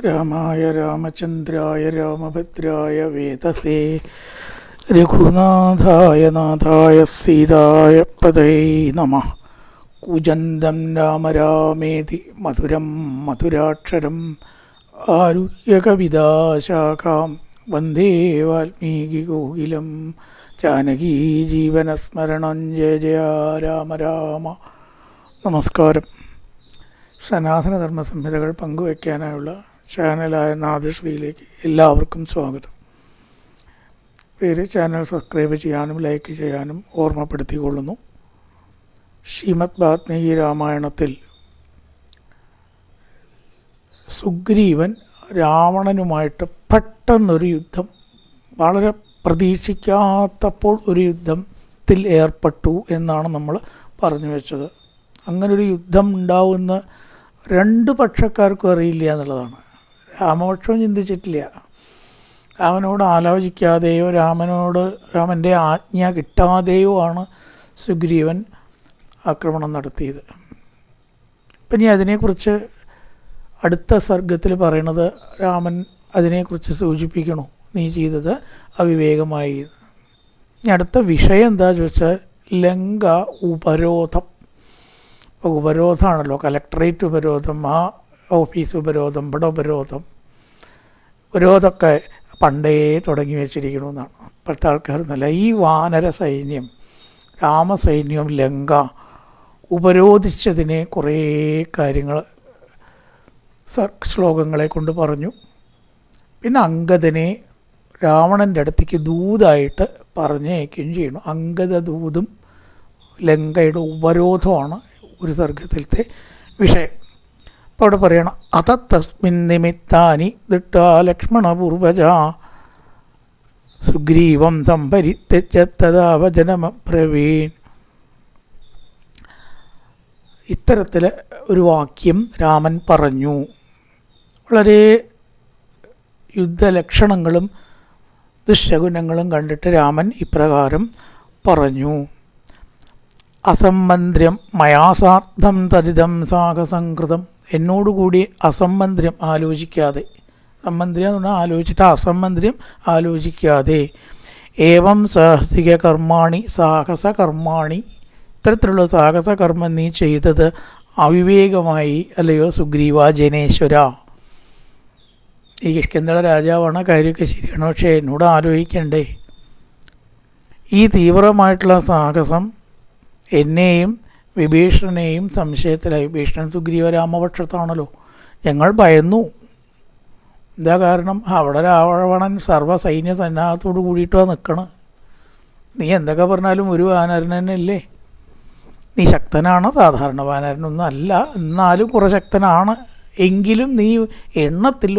രാമായ രാമചന്ദ്രായ രാമഭദ്രായ വേദസേ രഘുനാഥായ നാഥായ സീതായ പതയേ നമഃ. കൂജന്തം രാമ രാമേതി മധുരം മധുരാക്ഷരം ആരുഹ്യകവിതാശാഖാം വന്ദേ വാൽമീകികോകിലം. ജാനകീ ജീവനസ്മരണം ജയ ജയ രാമ രാമ. നമസ്കാരം. സനാതനധർമ്മ സംഹിതകൾ പങ്കുവയ്ക്കാനായുള്ള ചാനലായ നാദശ്രീയിലേക്ക് എല്ലാവർക്കും സ്വാഗതം. ചാനൽ സബ്സ്ക്രൈബ് ചെയ്യാനും ലൈക്ക് ചെയ്യാനും ഓർമ്മപ്പെടുത്തിക്കൊള്ളുന്നു. ശ്രീമദ് വാൽമീകി രാമായണത്തിൽ സുഗ്രീവൻ രാവണനുമായിട്ട് പെട്ടെന്നൊരു യുദ്ധം, വളരെ പ്രതീക്ഷിക്കാത്തപ്പോൾ ഒരു യുദ്ധത്തിൽ ഏർപ്പെട്ടു എന്നാണ് നമ്മൾ പറഞ്ഞു വെച്ചത്. അങ്ങനൊരു യുദ്ധം ഉണ്ടാവുമെന്ന് രണ്ട് പക്ഷക്കാർക്കും അറിയില്ല എന്നുള്ളതാണ്. രാമപക്ഷവും ചിന്തിച്ചിട്ടില്ല. രാമനോട് ആലോചിക്കാതെയോ രാമൻ്റെ ആജ്ഞ കിട്ടാതെയോ ആണ് സുഗ്രീവൻ ആക്രമണം നടത്തിയത്. അപ്പം ഇനി അതിനെക്കുറിച്ച് അടുത്ത സർഗത്തിൽ പറയണത്, രാമൻ അതിനെക്കുറിച്ച് സൂചിപ്പിക്കണു, നീ ചെയ്തത് അവിവേകമായി. ഇനി അടുത്ത വിഷയം എന്താണെന്ന് ചോദിച്ചാൽ ലങ്ക ഉപരോധം. ഇപ്പോൾ ഉപരോധമാണല്ലോ, കലക്ട്രേറ്റ് ഉപരോധം, ആ ഓഫീസ് ഉപരോധം, ഇവിടെ ഉപരോധമൊക്കെ പണ്ടേ തുടങ്ങി വെച്ചിരിക്കണമെന്നാണ്. ഇപ്പോഴത്തെ ആൾക്കാരൊന്നുമല്ല. ഈ വാനര സൈന്യം, രാമസൈന്യം ലങ്ക ഉപരോധിച്ചതിനെ കുറേ കാര്യങ്ങൾ ശ്ലോകങ്ങളെ കൊണ്ട് പറഞ്ഞു. പിന്നെ അംഗദനെ രാവണൻ്റെ അടുത്തേക്ക് ദൂതായിട്ട് പറഞ്ഞയക്കുകയും ചെയ്യണം. അംഗദ ദൂതും ലങ്കയുടെ ഉപരോധമാണ് ഒരു സർഗത്തിലത്തെ വിഷയം. അപ്പോൾ അവിടെ പറയണം, അതത്തസ്മിൻ നിമിത്താനി ദിട്ടാ ലക്ഷ്മണപൂർവജ സുഗ്രീവം സംഭരിത്യജനമബ്രവീൻ. ഇത്തരത്തിൽ ഒരു വാക്യം രാമൻ പറഞ്ഞു. വളരെ യുദ്ധലക്ഷണങ്ങളും ദുശകുനങ്ങളും കണ്ടിട്ട് രാമൻ ഇപ്രകാരം പറഞ്ഞു. അസംമന്ത്ര്യം മയാസാർത്ഥം തരിതം സാഹസംകൃതം. എന്നോടുകൂടി അസംമന്ത്ര്യം ആലോചിക്കാതെ, സമ്മന്ത്ര്യം എന്ന് പറഞ്ഞാൽ ആലോചിച്ചിട്ട്, അസംമന്ത്ര്യം ആലോചിക്കാതെ, ഏവം സാഹസിക കർമാണി സാഹസകർമാണി, ഇത്തരത്തിലുള്ള സാഹസകർമ്മം നീ ചെയ്തത് അവിവേകമായി അല്ലയോ സുഗ്രീവ ജനേശ്വര. ഈ കിഷ്കിന്ധ രാജാവാണ്, കാര്യമൊക്കെ ശരിയാണ്, പക്ഷേ എന്നോട് ആലോചിക്കണ്ടേ. ഈ തീവ്രമായിട്ടുള്ള സാഹസം എന്നെയും വിഭീഷണനെയും സംശയത്തിലായി. വിഭീഷണൻ സുഗ്രീവ രാമപക്ഷത്താണല്ലോ. ഞങ്ങൾ ഭയന്നു. എന്താ കാരണം? അവിടെ രാവണൻ സർവ്വസൈന്യ സന്നാഹത്തോട് കൂടിയിട്ടാണ് നിൽക്കണം. നീ എന്തൊക്കെ പറഞ്ഞാലും ഒരു വാനരൻ തന്നെയല്ലേ. നീ ശക്തനാണ്, സാധാരണ വാനരനൊന്നും അല്ല, എന്നാലും കുറെ ശക്തനാണ്. എങ്കിലും നീ എണ്ണത്തിൽ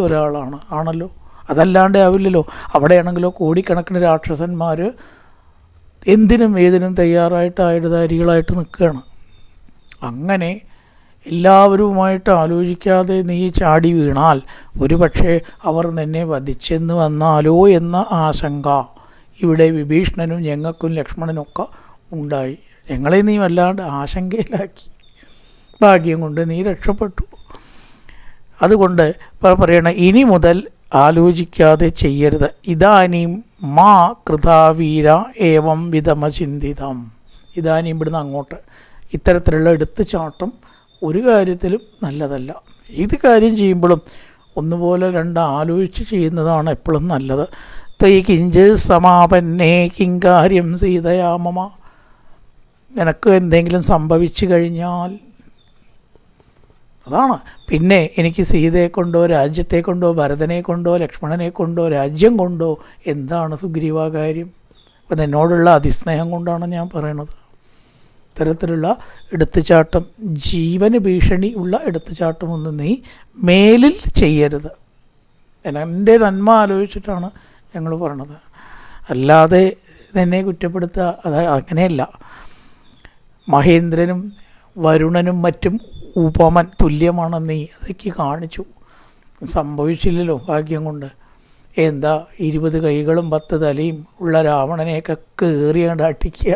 ആണല്ലോ. അതല്ലാണ്ട് ആവില്ലല്ലോ. അവിടെയാണെങ്കിലോ കോടിക്കണക്കിന് രാക്ഷസന്മാർ എന്തിനും ഏതിനും തയ്യാറായിട്ട് ആയുധധാരികളായിട്ട് നിൽക്കുകയാണ്. അങ്ങനെ എല്ലാവരുമായിട്ട് ആലോചിക്കാതെ നീ ചാടി വീണാൽ ഒരു പക്ഷേ അവർ നിന്നെ വധിച്ചെന്ന് വന്നാലോ എന്ന ആശങ്ക ഇവിടെ വിഭീഷണനും ഞങ്ങൾക്കും ലക്ഷ്മണനൊക്കെ ഉണ്ടായി. ഞങ്ങളെ നീ വല്ലാണ്ട് ആശങ്കയിലാക്കി. ഭാഗ്യം കൊണ്ട് നീ രക്ഷപ്പെട്ടു. അതുകൊണ്ട് പറയണ, ഇനി മുതൽ ആലോചിക്കാതെ ചെയ്യരുത്. ഇതാനും മാ കൃതാവീര ഏവം വിധമചിന്തിതം. ഇതാനും ഇവിടുന്ന് അങ്ങോട്ട് ഇത്തരത്തിലുള്ള എടുത്തുചാട്ടം ഒരു കാര്യത്തിലും നല്ലതല്ല. ഏത് കാര്യം ചെയ്യുമ്പോഴും ഒന്നുപോലെ ആലോചിച്ച് ചെയ്യുന്നതാണ് എപ്പോഴും നല്ലത്. തൈ കിഞ്ച് സമാപന്നേ കിങ്കാര്യം സീതയാമമ. നിനക്ക് എന്തെങ്കിലും സംഭവിച്ചു കഴിഞ്ഞാൽ അതാണ്. പിന്നെ എനിക്ക് സീതയെ കൊണ്ടോ രാജ്യത്തെ കൊണ്ടോ ഭരതനെ കൊണ്ടോ ലക്ഷ്മണനെ കൊണ്ടോ രാജ്യം കൊണ്ടോ എന്താണ് സുഗ്രീവ കാര്യം? അപ്പം നിന്നോടുള്ള അതിസ്നേഹം കൊണ്ടാണ് ഞാൻ പറയണത്. ഇത്തരത്തിലുള്ള എടുത്തുചാട്ടം, ജീവന് ഭീഷണി ഉള്ള എടുത്തുചാട്ടമൊന്നും നീ മേലിൽ ചെയ്യരുത്. എൻ്റെ നന്മ ആലോചിച്ചിട്ടാണ് ഞങ്ങൾ പറയണത്, അല്ലാതെ നിന്നെ കുറ്റപ്പെടുത്തുക അത് അങ്ങനെയല്ല. മഹേന്ദ്രനും വരുണനും മറ്റും ഉപമൻ തുല്യമാണ് നീ, അതൊക്കെ കാണിച്ചു. സംഭവിച്ചില്ലല്ലോ ഭാഗ്യം കൊണ്ട്. എന്താ 20 കൈകളും 10 തലയും ഉള്ള രാവണനെയൊക്കെ കയറിയാണ്ട് അട്ടിക്കുക.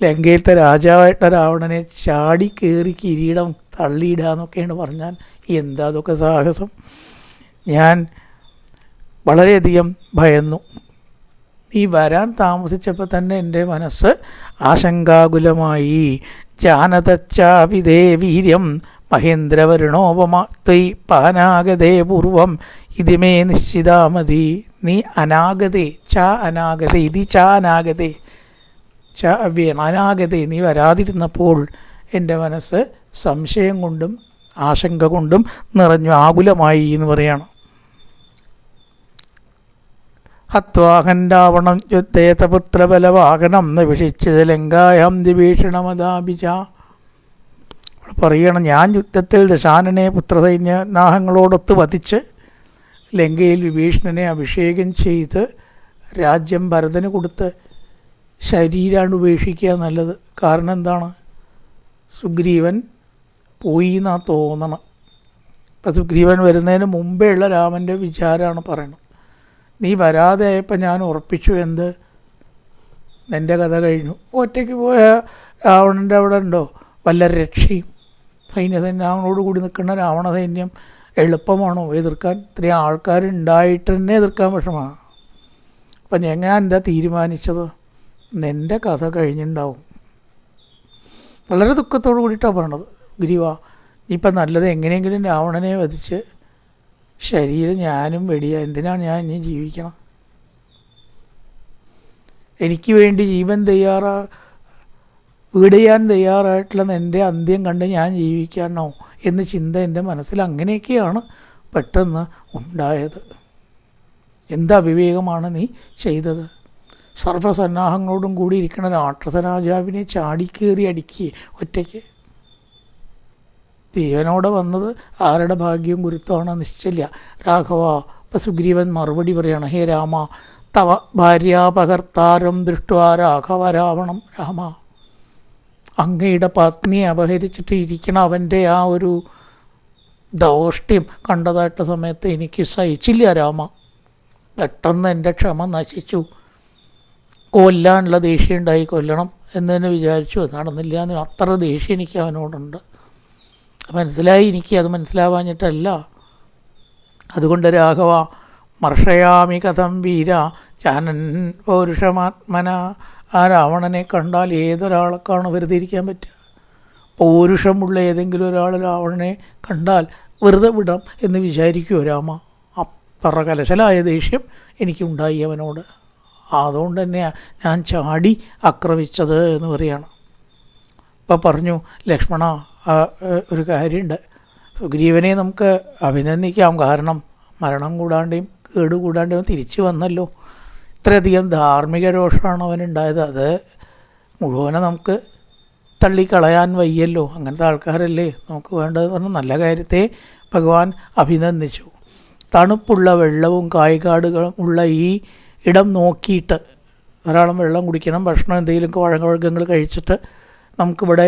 ലങ്കയിലത്തെ രാജാവായിട്ട രാവണനെ ചാടി കയറി കിരീടം തള്ളിയിടുക എന്നൊക്കെയാണ് പറഞ്ഞാൽ എന്താ അതൊക്കെ സാഹസം. ഞാൻ വളരെയധികം ഭയന്നു. നീ വരാൻ താമസിച്ചപ്പോൾ തന്നെ എൻ്റെ മനസ്സ് ആശങ്കാകുലമായി. ജാനതച്ചാവിതേ വീര്യം മഹേന്ദ്രവരുണോപമ പാനാഗതേ പൂർവം ഇതിമേ നിശ്ചിതാമതി. നീ അനാഗതേ അനാഗതേ ഇതി അനാഗതേ അനാഗതേ നീ വരാതിരുന്നപ്പോൾ എൻ്റെ മനസ്സ് സംശയം കൊണ്ടും ആശങ്ക കൊണ്ടും നിറഞ്ഞു, ആകുലമായി എന്ന് പറയാണ്. ഹത്വാഹൻ രാവണം യുദ്ധേതപുത്രബലവാഹനം നിവിഷിച്ചത് ലങ്കായാം ദിഭീഷണമതാപിച്ച. അവിടെ പറയണം, ഞാൻ യുദ്ധത്തിൽ ദശാനനെ പുത്രസൈന്യനാഹങ്ങളോടൊത്ത് വധിച്ച് ലങ്കയിൽ വിഭീഷണനെ അഭിഷേകം ചെയ്ത് രാജ്യം ഭരതന് കൊടുത്ത് ശരീരമാണ് ഉപേക്ഷിക്കുക നല്ലത്. കാരണം എന്താണ്? സുഗ്രീവൻ പോയി എന്നാണ് തോന്നണം. ഇപ്പം സുഗ്രീവൻ വരുന്നതിന് മുമ്പേ ഉള്ള രാമൻ്റെ വിചാരമാണ് പറയണത്. നീ വരാതെ ആയപ്പോൾ ഞാൻ ഉറപ്പിച്ചു, എന്ത്, നിൻ്റെ കഥ കഴിഞ്ഞു. ഒറ്റയ്ക്ക് പോയ രാവണൻ്റെ അവിടെ ഉണ്ടോ വല്ല രക്ഷയും? സൈന്യസൈന്യങ്ങളോട് കൂടി നിൽക്കുന്ന രാവണ സൈന്യം എളുപ്പമാണോ എതിർക്കാൻ? ഇത്രയും ആൾക്കാരുണ്ടായിട്ട് തന്നെ എതിർക്കാൻ വിഷമമാണ്. അപ്പം ഞാൻ എന്താ തീരുമാനിച്ചത്? നിൻ്റെ കഥ കഴിഞ്ഞിട്ടുണ്ടാവും. വളരെ ദുഃഖത്തോട് കൂടിയിട്ടാണ് പറയണത്. ഗിരിവ, ഇപ്പം നല്ലത് എങ്ങനെയെങ്കിലും രാവണനെ വധിച്ച് ശരീരം ഞാനും വെടിയ. എന്തിനാണ് ഞാൻ ഇനി ജീവിക്കണം? എനിക്ക് വേണ്ടി ജീവൻ വീടിയാൻ തയ്യാറായിട്ടുള്ള എൻ്റെ അന്ത്യം കണ്ട് ഞാൻ ജീവിക്കാനോ എന്ന ചിന്ത എൻ്റെ മനസ്സിൽ അങ്ങനെയൊക്കെയാണ് പെട്ടെന്ന് ഉണ്ടായത്. എന്ത് അവിവേകമാണ് നീ ചെയ്തത്? സർവ്വസന്നാഹങ്ങളോടും കൂടി ഇരിക്കുന്ന രാക്ഷസരാജാവിനെ ചാടിക്കേറി അടിക്കുക ഒറ്റയ്ക്ക്. ജീവനോടെ വന്നത് ആരുടെ ഭാഗ്യവും ഗുരുത്വമാണ് നിശ്ചയില്ല. രാഘവ, ഇപ്പം സുഗ്രീവൻ മറുപടി പറയാണ്, ഹേ രാമ, തവ ഭാര്യാപകർത്താരം ദൃഷ്ട്വാ രാഘവ രാവണം. രാമ, അങ്ങയുടെ പത്നിയെ അപഹരിച്ചിട്ട് ഇരിക്കണം അവൻ്റെ ആ ഒരു ദൗഷ്ട്യം കണ്ടതായിട്ട് സമയത്ത് എനിക്ക് സഹിച്ചില്ല രാമ. പെട്ടെന്ന് എൻ്റെ ക്ഷമ നശിച്ചു. കൊല്ലാനുള്ള ദേഷ്യം ഉണ്ടായി, കൊല്ലണം എന്ന് തന്നെ വിചാരിച്ചു. നടന്നില്ല എന്ന് അത്ര ദേഷ്യം എനിക്ക് അവനോടുണ്ട്. മനസ്സിലായി എനിക്ക്, അത് മനസ്സിലാവാഞ്ഞിട്ടല്ല. അതുകൊണ്ട് രാഘവ, മർഷയാമി കഥം വീര ചാനൻ പൗരുഷമാത്മന. ആ രാവണനെ കണ്ടാൽ ഏതൊരാൾക്കാണ് വെറുതെ ഇരിക്കാൻ പറ്റുക? പൗരുഷമുള്ള ഏതെങ്കിലും ഒരാൾ രാവണനെ കണ്ടാൽ വെറുതെ വിടാം എന്ന് വിചാരിക്കുമോ രാമ? അത്ര കലശലായ ദേഷ്യം എനിക്കുണ്ടായി അവനോട്. അതുകൊണ്ട് തന്നെയാണ് ഞാൻ ചാടി ആക്രമിച്ചത് എന്ന് പറയുകയാണ്. ഇപ്പം പറഞ്ഞു, ലക്ഷ്മണ, ഒരു കാര്യമുണ്ട്. സുഗ്രീവനെ നമുക്ക് അഭിനന്ദിക്കാം. കാരണം മരണം കൂടാണ്ടെയും കേടുകൂടാണ്ടെയും തിരിച്ചു വന്നല്ലോ. ഇത്രയധികം ധാർമ്മിക രോഷമാണ് അവനുണ്ടായത്. അത് മുഴുവനെ നമുക്ക് തള്ളിക്കളയാൻ വയ്യല്ലോ. അങ്ങനത്തെ ആൾക്കാരല്ലേ നമുക്ക് വേണ്ടതെന്ന് പറഞ്ഞാൽ നല്ല കാര്യത്തെ ഭഗവാൻ അഭിനന്ദിച്ചു. തണുപ്പുള്ള വെള്ളവും കായ്കാടുകളും ഉള്ള ഈ ഇടം നോക്കിയിട്ട് ധാരാളം വെള്ളം കുടിക്കണം, ഭക്ഷണം എന്തെങ്കിലുമൊക്കെ പഴവർഗ്ഗങ്ങൾ കഴിച്ചിട്ട് നമുക്കിവിടെ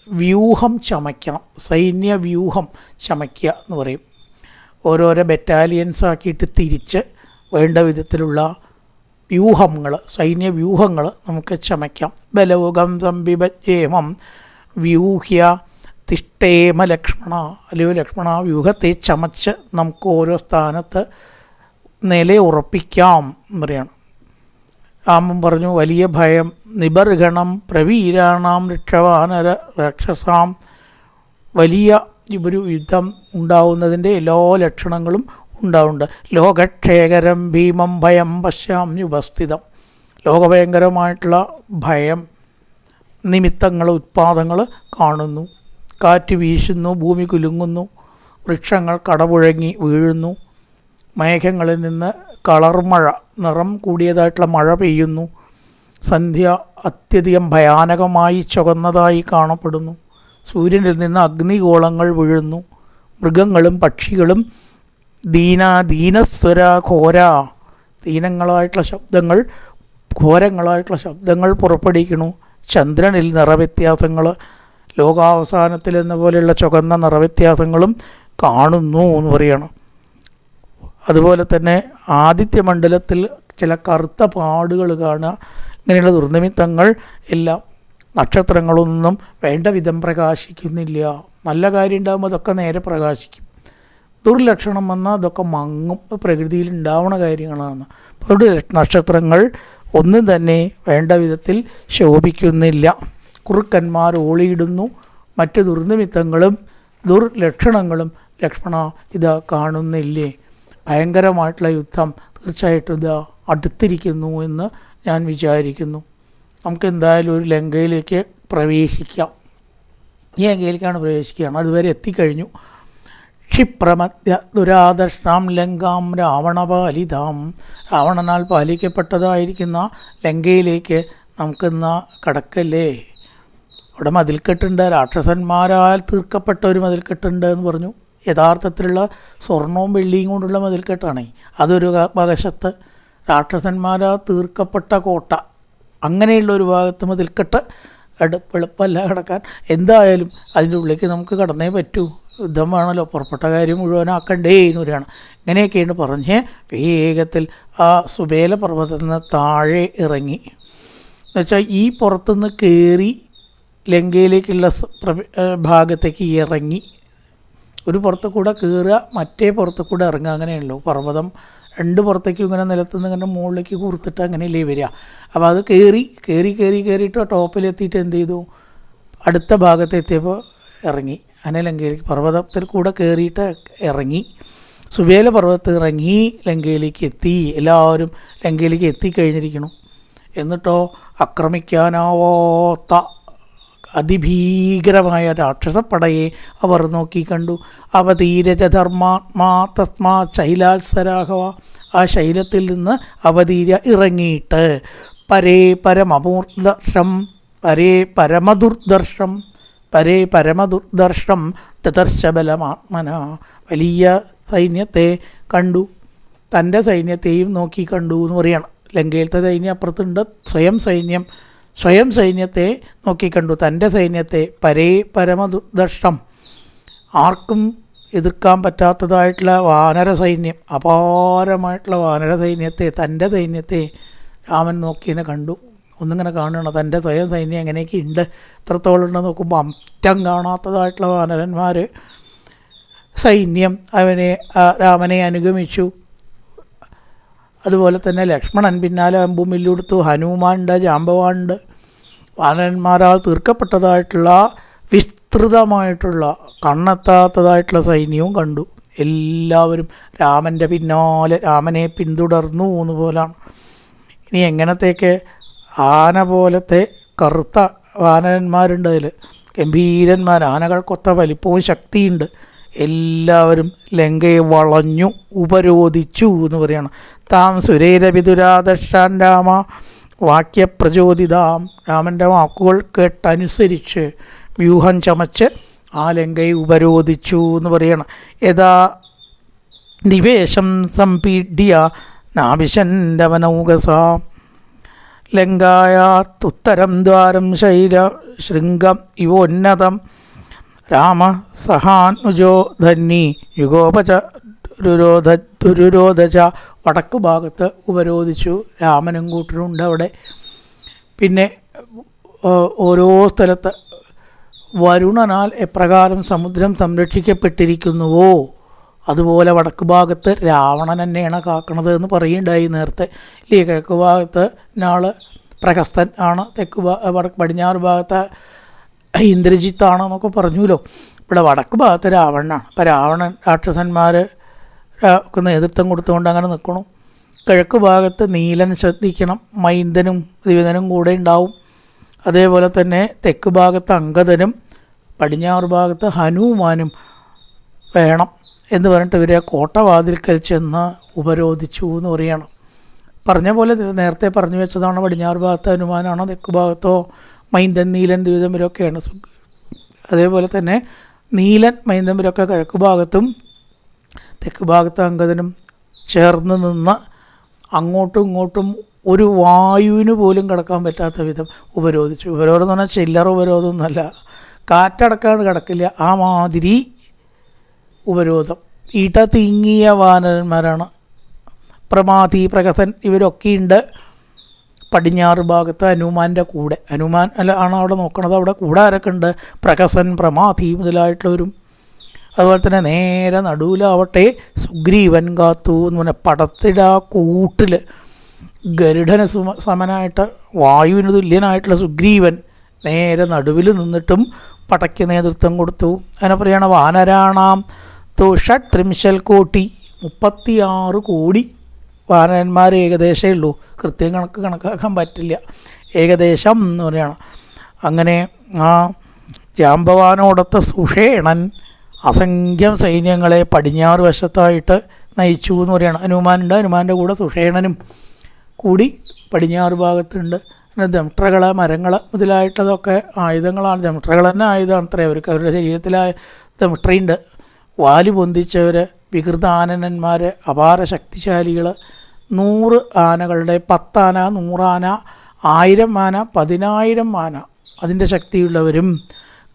വ്യൂഹം ചമയ്ക്കണം. സൈന്യവ്യൂഹം ചമയ്ക്കുക എന്ന് പറയും. ഓരോരോ ബറ്റാലിയൻസ് ആക്കിയിട്ട് തിരിച്ച് വേണ്ട വിധത്തിലുള്ള വ്യൂഹങ്ങൾ, സൈന്യവ്യൂഹങ്ങൾ നമുക്ക് ചമയ്ക്കാം. ബലവുകം സംബിഭജേമം വ്യൂഹ്യ തിഷ്ടേമ ലക്ഷ്മണ. അല്ലയോ ലക്ഷ്മണ, വ്യൂഹത്തെ ചമച്ച് നമുക്ക് ഓരോ സ്ഥാനത്ത് നിലയുറപ്പിക്കാം എന്ന് പറയണം. രാമൻ പറഞ്ഞു, വലിയ ഭയം നിബർഗണം പ്രവീരാണാം രക്ഷവാനര രാക്ഷസാം. വലിയ ഒരു യുദ്ധം ഉണ്ടാവുന്നതിൻ്റെ എല്ലാ ലക്ഷണങ്ങളും ഉണ്ടാവുന്നുണ്ട്. ലോകക്ഷേകരം ഭീമം ഭയം പശ്യാമ്യുപസ്ഥിതം. ലോകഭയങ്കരമായിട്ടുള്ള ഭയം നിമിത്തങ്ങൾ, ഉത്പാദങ്ങൾ കാണുന്നു. കാറ്റ് വീശുന്നു, ഭൂമി കുലുങ്ങുന്നു, വൃക്ഷങ്ങൾ കടപുഴങ്ങി വീഴുന്നു, മേഘങ്ങളിൽ നിന്ന് കളർമഴ, നിറം കൂടിയതായിട്ടുള്ള മഴ പെയ്യുന്നു, സന്ധ്യ അത്യധികം ഭയാനകമായി ചുവന്നതായി കാണപ്പെടുന്നു, സൂര്യനിൽ നിന്ന് അഗ്നിഗോളങ്ങൾ വീഴുന്നു, മൃഗങ്ങളും പക്ഷികളും ദീനസ്വര ഘോര, ദീനങ്ങളായിട്ടുള്ള ശബ്ദങ്ങൾ, ഘോരങ്ങളായിട്ടുള്ള ശബ്ദങ്ങൾ പുറപ്പെടുവിക്കുന്നു. ചന്ദ്രനിൽ നിറവ്യത്യാസങ്ങൾ, ലോകാവസാനത്തിലെന്ന പോലെയുള്ള ചുവന്ന നിറവ്യത്യാസങ്ങളും കാണുന്നു എന്ന് പറയണം. അതുപോലെ തന്നെ ആദിത്യമണ്ഡലത്തിൽ ചില കറുത്ത പാടുകൾ കാണുക. ഇങ്ങനെയുള്ള ദുർനിമിത്തങ്ങൾ എല്ലാം. നക്ഷത്രങ്ങളൊന്നും വേണ്ട വിധം പ്രകാശിക്കുന്നില്ല. നല്ല കാര്യം ഉണ്ടാകുമ്പോൾ അതൊക്കെ നേരെ പ്രകാശിക്കും. ദുർലക്ഷണം വന്നാൽ അതൊക്കെ മങ്ങും. പ്രകൃതിയിൽ ഉണ്ടാവുന്ന കാര്യങ്ങളാണ്. അപ്പോൾ നക്ഷത്രങ്ങൾ ഒന്നും തന്നെ വേണ്ട വിധത്തിൽ ശോഭിക്കുന്നില്ല. കുറുക്കന്മാർ ഓളിയിടുന്നു. മറ്റ് ദുർനിമിത്തങ്ങളും ദുർലക്ഷണങ്ങളും ലക്ഷ്മണ ഇതാ കാണുന്നില്ലേ? ഭയങ്കരമായിട്ടുള്ള യുദ്ധം തീർച്ചയായിട്ടും ഇതാ അടുത്തിരിക്കുന്നു എന്ന് ഞാൻ വിചാരിക്കുന്നു. നമുക്ക് എന്തായാലും ഒരു ലങ്കയിലേക്ക് പ്രവേശിക്കാം. ഈ ലങ്കയിലേക്കാണ് പ്രവേശിക്കുകയാണ്. അതുവരെ എത്തിക്കഴിഞ്ഞു. ക്ഷിപ്രമധ്യ ദുരാദർശാം ലങ്കാം രാവണപാലിതാം. രാവണനാൽ പാലിക്കപ്പെട്ടതായിരിക്കുന്ന ലങ്കയിലേക്ക് നമുക്കിന്ന് കടക്കല്ലേ. അവിടെ മതിൽക്കെട്ടുണ്ട്, രാക്ഷസന്മാരാൽ തീർക്കപ്പെട്ട ഒരു മതിൽക്കെട്ടുണ്ട് എന്ന് പറഞ്ഞു. യഥാർത്ഥത്തിലുള്ള സ്വർണവും വെള്ളിയും കൊണ്ടുള്ള മതിൽക്കെട്ടാണ്. അതൊരു വശത്ത് രാക്ഷസന്മാരാൽ തീർക്കപ്പെട്ട കോട്ട, അങ്ങനെയുള്ള ഒരു ഭാഗത്ത് മതിൽക്കെട്ട് എളുപ്പമല്ല കിടക്കാൻ. എന്തായാലും അതിൻ്റെ ഉള്ളിലേക്ക് നമുക്ക് കടന്നേ പറ്റൂ. യുദ്ധം വേണമല്ലോ, പുറപ്പെട്ട കാര്യം മുഴുവനാക്കണ്ടേ എന്നൊരാണ്. ഇങ്ങനെയൊക്കെയാണ് പറഞ്ഞ് വേഗത്തിൽ ആ സുബേല പർവ്വതത്തിൽ നിന്ന് താഴെ ഇറങ്ങി. എന്നുവെച്ചാൽ ഈ പുറത്തുനിന്ന് കയറി ലങ്കയിലേക്കുള്ള ഭാഗത്തേക്ക് ഇറങ്ങി. ഒരു പുറത്ത് കൂടെ കയറുക, മറ്റേ പുറത്ത് കൂടെ ഇറങ്ങുക, അങ്ങനെയുള്ളൂ. പർവ്വതം രണ്ട് പുറത്തേക്കും ഇങ്ങനെ നിലത്തുനിന്ന് ഇങ്ങനെ മുകളിലേക്ക് കൂർത്തിട്ട് അങ്ങനെയല്ലേ വരിക. അപ്പോൾ അത് കയറിയിട്ട് ടോപ്പിലെത്തിയിട്ട് എന്ത് ചെയ്തു, അടുത്ത ഭാഗത്തെത്തിയപ്പോൾ ഇറങ്ങി. അങ്ങനെ ലങ്കയിലേക്ക് പർവ്വതത്തിൽ കൂടെ കയറിയിട്ട് ഇറങ്ങി. സുബേല പർവ്വതത്തിൽ ഇറങ്ങി ലങ്കയിലേക്ക് എത്തി. എല്ലാവരും ലങ്കയിലേക്ക് എത്തിക്കഴിഞ്ഞിരിക്കണം. എന്നിട്ടോ ആക്രമിക്കാനാവാത്ത അതിഭീകരമായ രാക്ഷസപ്പടയെ അവർ നോക്കി കണ്ടു. അവതീരജധർമാത്മാ തസ്മാ ശൈലാത്സരാഘവ. ആ ശൈലത്തിൽ നിന്ന് അവതീര ഇറങ്ങിയിട്ട് പരേ പരമദുർദർശം തദർശബലമാത്മന. വലിയ സൈന്യത്തെ കണ്ടു. തൻ്റെ സൈന്യത്തെയും നോക്കി കണ്ടു എന്ന് പറയണം. ലങ്കയിലത്തെ സൈന്യം അപ്പുറത്തുണ്ട്. സ്വയം സൈന്യത്തെ നോക്കിക്കണ്ടു. തൻ്റെ സൈന്യത്തെ പരമദുർദർശം, ആർക്കും എതിർക്കാൻ പറ്റാത്തതായിട്ടുള്ള വാനര സൈന്യം, അപാരമായിട്ടുള്ള വാനര സൈന്യത്തെ, തൻ്റെ സൈന്യത്തെ രാമൻ നോക്കിയതിനെ കണ്ടു. ഒന്നിങ്ങനെ കാണുകയാണ് തൻ്റെ സ്വയം സൈന്യം എങ്ങനെയൊക്കെ ഉണ്ട്, എത്രത്തോളം ഉണ്ടെന്ന് നോക്കുമ്പോൾ അറ്റം കാണാത്തതായിട്ടുള്ള വാനരന്മാർ സൈന്യം രാമനെ അനുഗമിച്ചു. അതുപോലെ തന്നെ ലക്ഷ്മണൻ പിന്നാലെ അമ്പും വില്ലുകൊടുത്തു. ഹനുമാനുണ്ട്, ജാമ്പവാനുണ്ട്. വാനരന്മാരാൽ തീർക്കപ്പെട്ടതായിട്ടുള്ള വിസ്തൃതമായിട്ടുള്ള കണ്ണെത്താത്തതായിട്ടുള്ള സൈന്യവും കണ്ടു. എല്ലാവരും രാമൻ്റെ പിന്നാലെ രാമനെ പിന്തുടർന്നു എന്ന് പോലാണ്. ഇനി എങ്ങനത്തേക്ക് ആന പോലത്തെ കറുത്ത വാനരന്മാരുണ്ട്. അതിൽ ഗംഭീരന്മാർ, ആനകൾക്കൊത്ത വലിപ്പവും ശക്തിയുണ്ട്. എല്ലാവരും ലങ്കയെ വളഞ്ഞു ഉപരോധിച്ചു എന്ന് പറയണം. താം സുരേരവിദുരാദർശാൻ രാമ വാക്യപ്രചോദിതാം. രാമൻ്റെ വാക്കുകൾ കേട്ടനുസരിച്ച് വ്യൂഹം ചമച്ച് ആ ലങ്കയെ ഉപരോധിച്ചു എന്ന് പറയണം. യഥാ നിവേശം സംപീഡ്യ നാഭിശന്തവനൗകസ ലങ്കായാത്തുത്തരം ദ്വാരം ശൈല ശൃംഗം ഇവോന്നതം രാമ സഹാനുജോ ധന്നി യുഗോപച ദുരുരോധച. വടക്ക് ഭാഗത്ത് ഉപരോധിച്ചു. രാമനും കൂട്ടരുണ്ട് അവിടെ. പിന്നെ ഓരോ സ്ഥലത്ത് വരുണനാൽ എപ്രകാരം സമുദ്രം സംരക്ഷിക്കപ്പെട്ടിരിക്കുന്നുവോ അതുപോലെ വടക്ക് ഭാഗത്ത് രാവണൻ തന്നെയാണ് കാക്കണത് എന്ന് പറയുണ്ടായി നേരത്തെ. ഇല്ലേ, കിഴക്ക് ഭാഗത്ത് നാൾ പ്രഹസ്തൻ ആണ്, പടിഞ്ഞാറ് ഭാഗത്ത് ഇന്ദ്രജിത്താണെന്നൊക്കെ പറഞ്ഞുല്ലോ. ഇവിടെ വടക്ക് ഭാഗത്ത് രാവണനാണ്. അപ്പോൾ രാവണൻ രാക്ഷസന്മാർ നേതൃത്വം കൊടുത്തുകൊണ്ട് അങ്ങനെ നിൽക്കണം. കിഴക്ക് ഭാഗത്ത് നീലൻ ശ്രദ്ധിക്കണം, മൈന്ദനും ദ്വിവിധനും കൂടെ ഉണ്ടാവും. അതേപോലെ തന്നെ തെക്ക് ഭാഗത്ത് അംഗദനും പടിഞ്ഞാറ് ഭാഗത്ത് ഹനുമാനും വേണം എന്ന് പറഞ്ഞിട്ട് ഇവരെ കോട്ടവാതിൽക്കൽ ചെന്ന് ഉപരോധിച്ചു എന്ന് പറയണം. പറഞ്ഞ പോലെ നേരത്തെ പറഞ്ഞു വെച്ചതാണ്. പടിഞ്ഞാറ് ഭാഗത്ത് ഹനുമാനാണോ, തെക്ക് ഭാഗത്തോ മൈന്ദൻ നീലൻ ദ്വിവിധം ഇവരൊക്കെയാണ്. അതേപോലെ തന്നെ നീലൻ മൈന്ദൻ ഇവരൊക്കെ കിഴക്ക് ഭാഗത്തും തെക്ക് ഭാഗത്ത് അംഗദനും ചേർന്ന് നിന്ന് അങ്ങോട്ടും ഇങ്ങോട്ടും ഒരു വായുവിന് പോലും കിടക്കാൻ പറ്റാത്ത വിധം ഉപരോധിച്ചു. ഉപരോധം എന്ന് പറഞ്ഞാൽ ചില്ലറ ഉപരോധമൊന്നുമല്ല, കാറ്റടക്കാണ് കിടക്കില്ല ആ മാതിരി ഉപരോധം. ഈട്ട തിങ്ങിയ വാനരന്മാരാണ്. പ്രമാതി, പ്രഹസൻ ഇവരൊക്കെയുണ്ട്. പടിഞ്ഞാറ് ഭാഗത്ത് ഹനുമാൻ്റെ കൂടെ, ഹനുമാൻ ആണ് അവിടെ നോക്കണത്. അവിടെ കൂടെ ആരൊക്കെ ഉണ്ട്? പ്രഹസൻ, പ്രമാതി മുതലായിട്ടുള്ളവരും. അതുപോലെ തന്നെ നേരെ നടുവിലാവട്ടെ സുഗ്രീവൻ കാത്തു എന്ന് പറഞ്ഞാൽ പടത്തിൻ്റെ ആ കൂട്ടിൽ ഗരുഡന് സമനായിട്ട് വായുവിന് തുല്യനായിട്ടുള്ള സുഗ്രീവൻ നേരെ നടുവിൽ നിന്നിട്ടും പടയ്ക്ക് നേതൃത്വം കൊടുത്തു. അതിനെ പറയുകയാണ് വാനരാണാം ത്രിംശൽ കോട്ടി, 36 കോടി വാനരന്മാർ ഏകദേശമേ ഉള്ളൂ. കൃത്യം കണക്കാക്കാൻ പറ്റില്ല, ഏകദേശം എന്ന് പറയണം. അങ്ങനെ ആ ജാമ്പവാനോടൊത്ത സുഷേണൻ അസംഖ്യം സൈന്യങ്ങളെ പടിഞ്ഞാറ് വശത്തായിട്ട് നയിച്ചു എന്ന് പറയുകയാണ്. ഹനുമാനുണ്ട്, ഹനുമാൻ്റെ കൂടെ സുഷേണനും കൂടി പടിഞ്ഞാറ് ഭാഗത്തുണ്ട്. പിന്നെ ദംഷ്ട്രകൾ, മരങ്ങൾ മുതലായിട്ടതൊക്കെ ആയുധങ്ങളാണ്. ദംഷ്ട്രകൾ തന്നെ ആയുധമാണ് അത്രയും അവർക്ക്. അവരുടെ ശരീരത്തിലായ ദംഷ്ട്രയുണ്ട്. വാല് പൊന്തിച്ചവർ, വികൃതാനന്മാർ, അപാര ശക്തിശാലികൾ, 100 ആനകളുടെ 10 ആന, 100 ആന, 1000 ആന, 10,000 ആന അതിൻ്റെ ശക്തിയുള്ളവരും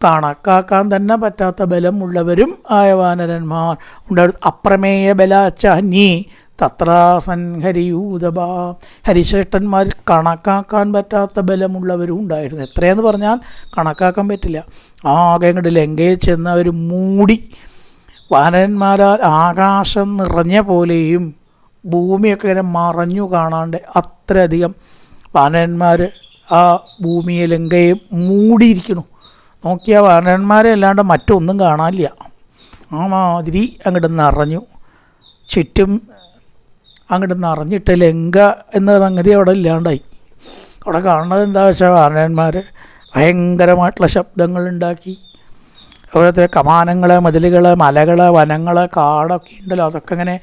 കണക്കാക്കാൻ തന്നെ പറ്റാത്ത ബലമുള്ളവരും ആയ വാനരന്മാർ ഉണ്ടായിരുന്നു. അപ്രമേയ ബലാച്ചാന്യേ തത്രാസൻ ഹരിയൂതബ, ഹരിശ്രേഷ്ഠന്മാർ കണക്കാക്കാൻ പറ്റാത്ത ബലമുള്ളവരും ഉണ്ടായിരുന്നു. എത്രയെന്ന് പറഞ്ഞാൽ കണക്കാക്കാൻ പറ്റില്ല. ആകെ അങ്ങോട്ട് ലങ്കയിൽ ചെന്ന് അവർ മൂടി. വാനരന്മാരാൽ ആകാശം നിറഞ്ഞ പോലെയും ഭൂമിയൊക്കെ ഇങ്ങനെ മറഞ്ഞു കാണാണ്ട് അത്രയധികം വാനരന്മാർ ആ ഭൂമിയെ ലങ്കയെ മൂടിയിരിക്കുന്നു. നോക്കിയാൽ വാനരന്മാരെ അല്ലാണ്ട് മറ്റൊന്നും കാണാനില്ല. ആ മാതിരി അങ്ങോട്ട് നിറഞ്ഞു, ചുറ്റും അങ്ങോട്ട് നിറഞ്ഞിട്ട് ലങ്ക എന്ന സംഗതി അവിടെ ഇല്ലാണ്ടായി. അവിടെ കാണുന്നത് എന്താ വെച്ചാൽ വാനരന്മാർ ഭയങ്കരമായിട്ടുള്ള ശബ്ദങ്ങളുണ്ടാക്കി. അവിടുത്തെ കമാനങ്ങൾ, മതിലുകൾ, മലകൾ, വനങ്ങൾ, കാടൊക്കെ ഉണ്ടല്ലോ, അതൊക്കെ ഇങ്ങനെ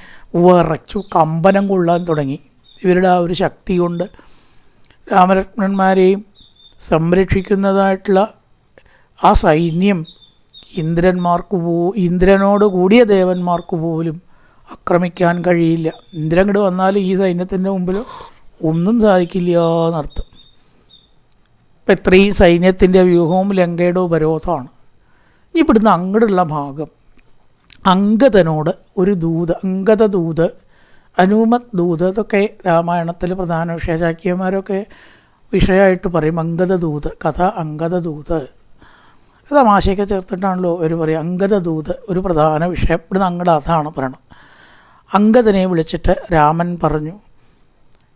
വിറച്ചു കമ്പനം കൊള്ളാൻ തുടങ്ങി. ഇവരുടെ ആ ഒരു ശക്തി കൊണ്ട് രാമലക്ഷ്മണന്മാരെയും സംരക്ഷിക്കുന്നതായിട്ടുള്ള ആ സൈന്യം ഇന്ദ്രനോട് കൂടിയ ദേവന്മാർക്ക് പോലും ആക്രമിക്കാൻ കഴിയില്ല. ഇന്ദ്രൻ ഇങ്ങോട്ട് വന്നാലും ഈ സൈന്യത്തിൻ്റെ മുമ്പിൽ ഒന്നും സാധിക്കില്ല എന്നർത്ഥം. ഇപ്പം ഇത്രയും സൈന്യത്തിൻ്റെ വ്യൂഹവും ലങ്കയുടെ ഉപരോധമാണ്. ഇനി ഇവിടുന്ന് അങ്ങോട്ടുള്ള ഭാഗം അംഗദനോട് ഒരു ദൂത്, അംഗദ ദൂത്, അനുമത് ദൂത്, ഇതൊക്കെ രാമായണത്തിൽ പ്രധാന വിഷയശാക്യന്മാരൊക്കെ വിഷയമായിട്ട് പറയും. അംഗദ ദൂത്, കഥ അംഗദ ദൂത്, തമാശയൊക്കെ ചേർത്തിട്ടാണല്ലോ അവർ പറയും. അംഗദ ദൂത് ഒരു പ്രധാന വിഷയം. ഇവിടുന്ന് അങ്ങോട്ട് അതാണ് പറയണം. അംഗദനെ വിളിച്ചിട്ട് രാമൻ പറഞ്ഞു.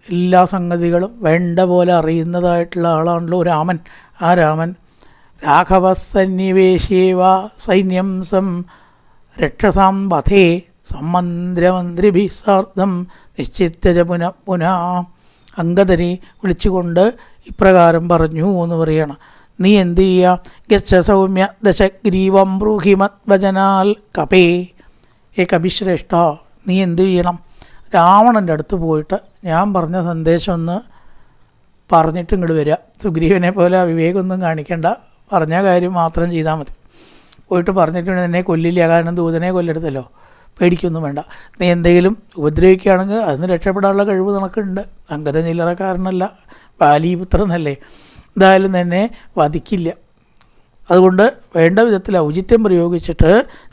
എല്ലാ സംഗതികളും വേണ്ട പോലെ അറിയുന്നതായിട്ടുള്ള ആളാണല്ലോ രാമൻ. ആ രാമൻ രാഘവസന്നിവേശേവ സൈന്യം രക്ഷസാം വധേ സമ്മന്ത്രമന്ത്രിഭി സാർദ്ധം നിശ്ചിത്യജ പുനഃ. അംഗദനെ വിളിച്ചുകൊണ്ട് ഇപ്രകാരം പറഞ്ഞു എന്ന് പറയണം. നീ എന്ത് ചെയ്യുക? ഗച്ഛ സൗമ്യ ദശഗ്രീവം ബ്രൂഹിമത്വജനാൽ കപേ. കപിശ്രേഷ്ഠ, നീ എന്ത് ചെയ്യണം? രാവണൻ്റെ അടുത്ത് പോയിട്ട് ഞാൻ പറഞ്ഞ സന്ദേശം ഒന്ന് പറഞ്ഞിട്ട് ഇങ്ങോട്ട് വരിക. സുഗ്രീവനെ പോലെ വിവേകമൊന്നും കാണിക്കേണ്ട, പറഞ്ഞ കാര്യം മാത്രം ചെയ്താൽ മതി. പോയിട്ട് പറഞ്ഞിട്ടുണ്ടെങ്കിൽ എന്നെ കൊല്ലില്ല, കാരണം ദൂതനെ കൊല്ലെടുത്തല്ലോ, പേടിക്കൊന്നും വേണ്ട. നീ എന്തെങ്കിലും ഉപദ്രവിക്കുകയാണെങ്കിൽ അതിന് രക്ഷപ്പെടാനുള്ള കഴിവ് നിനക്കുണ്ട്. അംഗദ ചില്ലറക്കാരനല്ല, ബാലീപുത്രനല്ലേ, എന്തായാലും തന്നെ വധിക്കില്ല. അതുകൊണ്ട് വേണ്ട വിധത്തിൽ ഔചിത്യം പ്രയോഗിച്ചിട്ട്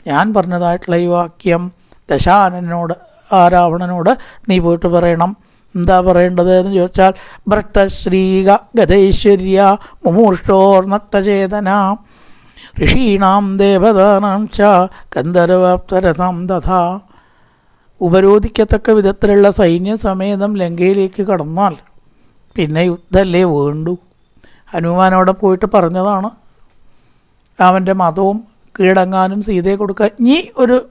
ഞാൻ പറഞ്ഞതായിട്ടുള്ള ഈ വാക്യം ദശാനനോട്, ആ രാവണനോട് നീ പോയിട്ട് പറയണം. എന്താ പറയേണ്ടത് എന്ന് ചോദിച്ചാൽ, ഭ്രഷ്ടശ്രീക ഗതൈശ്വര്യ മുമൂർഷോർ നട്ടചേതന ഋഷീണാം ദേവതാനാം ച ഗന്ധർവാപ്സരസാം തഥാ. ഉപരോധിക്കത്തക്ക വിധത്തിലുള്ള സൈന്യസമേതം ലങ്കയിലേക്ക് കടന്നാൽ പിന്നെ യുദ്ധമല്ലേ വേണ്ടു. ഹനുമാനോടെ പോയിട്ട് പറഞ്ഞതാണ്. രാമൻ്റെ മതവും കീഴടങ്ങാനും സീതയെ കൊടുക്കുക. ഇനി